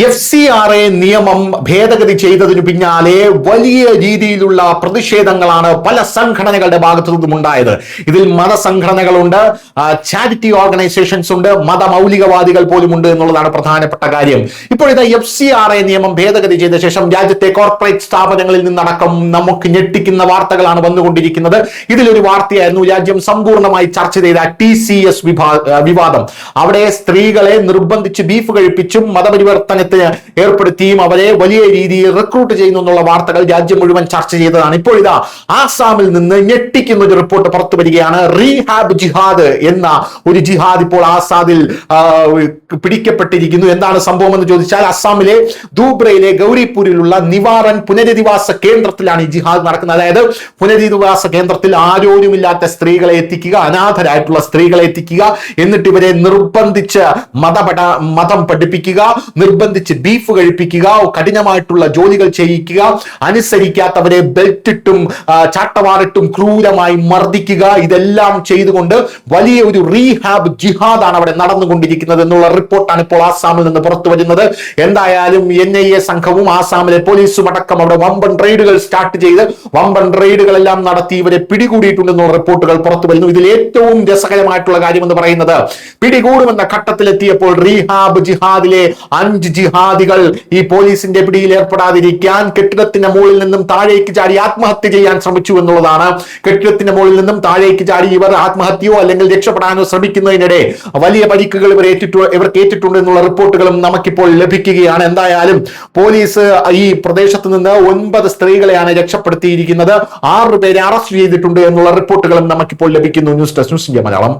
FCRA നിയമം ഭേദഗതി ചെയ്തതിനു പിന്നാലെ വലിയ രീതിയിലുള്ള പ്രതിഷേധങ്ങളാണ് പല സംഘടനകളുടെ ഭാഗത്തു നിന്നും ഉണ്ടായത്. ഇതിൽ മതസംഘടനകളുണ്ട്, ചാരിറ്റി ഓർഗനൈസേഷൻസ് ഉണ്ട്, മതമൗലികവാദികൾ പോലും ഉണ്ട് എന്നുള്ളതാണ് പ്രധാനപ്പെട്ട കാര്യം. ഇപ്പോൾ ഇത് FCRA നിയമം ഭേദഗതി ചെയ്ത ശേഷം രാജ്യത്തെ കോർപ്പറേറ്റ് സ്ഥാപനങ്ങളിൽ നിന്നടക്കം നമുക്ക് ഞെട്ടിക്കുന്ന വാർത്തകളാണ് വന്നുകൊണ്ടിരിക്കുന്നത്. ഇതിലൊരു വാർത്തയായിരുന്നു രാജ്യം സമ്പൂർണ്ണമായി ചർച്ച ചെയ്ത TCS വിവാദം. അവിടെ സ്ത്രീകളെ നിർബന്ധിച്ച് ബീഫ് കഴിപ്പിച്ചും മതപരിവർത്തനത്തിന് ഏർപ്പെടുത്തിയും അവരെ വലിയ രീതിയിൽ റിക്രൂട്ട് ചെയ്യുന്നു എന്നുള്ള വാർത്തകൾ രാജ്യം മുഴുവൻ ചർച്ച ചെയ്തതാണ്. ഇപ്പോൾ ഇതാ ആസാമിൽ നിന്ന് ഞെട്ടിക്കുന്ന ഒരു റിപ്പോർട്ട് പുറത്തു വരികയാണ്. റീഹാബ് ജിഹാദ് എന്ന ഒരു ജിഹാദ് ഇപ്പോൾ ആസാദിൽ പിടിക്കപ്പെട്ടിരിക്കുന്നു. എന്താണ് സംഭവം എന്ന് ചോദിച്ചാൽ, അസാമിലെ ധൂബ്രയിലെ ഗൗരിപൂരിലുള്ള നിവാരൺ പുനരധിവാസ കേന്ദ്രത്തിലാണ് ഈ ജിഹാദ് നടക്കുന്നത്. അതായത് പുനരധിവാസ കേന്ദ്രത്തിൽ ആരോരുമില്ലാത്ത സ്ത്രീകളെ എത്തിക്കുക, അനാഥരായിട്ടുള്ള സ്ത്രീകളെ എത്തിക്കുക, എന്നിട്ട് ഇവരെ നിർബന്ധിച്ച് മതം പഠിപ്പിക്കുക, നിർബന്ധിച്ച് ബീഫ് കഴിപ്പിക്കുക, കഠിനമായിട്ടുള്ള ജോലികൾ ചെയ്യിക്കുക, അനുസരിക്കാത്തവരെ ബെൽറ്റിട്ടും ചാട്ടവാറിട്ടും ക്രൂരമായി മർദ്ദിക്കുക. ഇതെല്ലാം ചെയ്തുകൊണ്ട് വലിയ ഒരു റീഹാബ് ജിഹാദാണ് അവിടെ നടന്നുകൊണ്ടിരിക്കുന്നത് എന്നുള്ള റിപ്പോർട്ടാണ് ഇപ്പോൾ ആസാമിൽ നിന്ന് പുറത്തു വരുന്നത്. എന്തായാലും NIA സംഘവും ആസാമിലെ പോലീസും അടക്കം അവിടെ വമ്പൻ റെയ്ഡുകൾ സ്റ്റാർട്ട് ചെയ്ത് വമ്പൻ റെയ്ഡുകളെല്ലാം നടത്തി ഇവരെ പിടികൂടിയിട്ടുണ്ടെന്നുള്ള റിപ്പോർട്ടുകൾ പുറത്തു വരുന്നു. ഇതിൽ ഏറ്റവും രസകരമായിട്ടുള്ള കാര്യം എന്ന് പറയുന്നത്, പിടികൂടുമെന്ന ഘട്ടത്തിലെത്തിയപ്പോൾ റീഹാബ് ജിഹാദിലെ 5 ജിഹാദികൾ ഈ പോലീസിന്റെ പിടിയിൽ ഏർപ്പെടാതിരിക്കാൻ കെട്ടിടത്തിന്റെ മുകളിൽ നിന്നും താഴേക്ക് ചാടി ആത്മഹത്യ ചെയ്യാൻ ശ്രമിച്ചു എന്നുള്ളതാണ്. കെട്ടിടത്തിന്റെ മുകളിൽ നിന്നും താഴേക്ക് ചാടി ഇവർ ആത്മഹത്യയോ അല്ലെങ്കിൽ രക്ഷപ്പെടാനോ ശ്രമിക്കുന്നതിനിടെ വലിയ പരിക്കുകൾ ഇവർക്ക് ഏറ്റിട്ടുണ്ട് എന്നുള്ള റിപ്പോർട്ടുകളും നമുക്കിപ്പോൾ ലഭിക്കുകയാണ്. എന്തായാലും പോലീസ് ഈ പ്രദേശത്ത് നിന്ന് 9 സ്ത്രീകളെയാണ് രക്ഷപ്പെടുത്തിയിരിക്കുന്നത്. 6 പേരെ അറസ്റ്റ് ചെയ്തിട്ടുണ്ട് എന്നുള്ള റിപ്പോർട്ടുകളും നമുക്കിപ്പോൾ ലഭിക്കുന്നു. News desk news India Malayalam.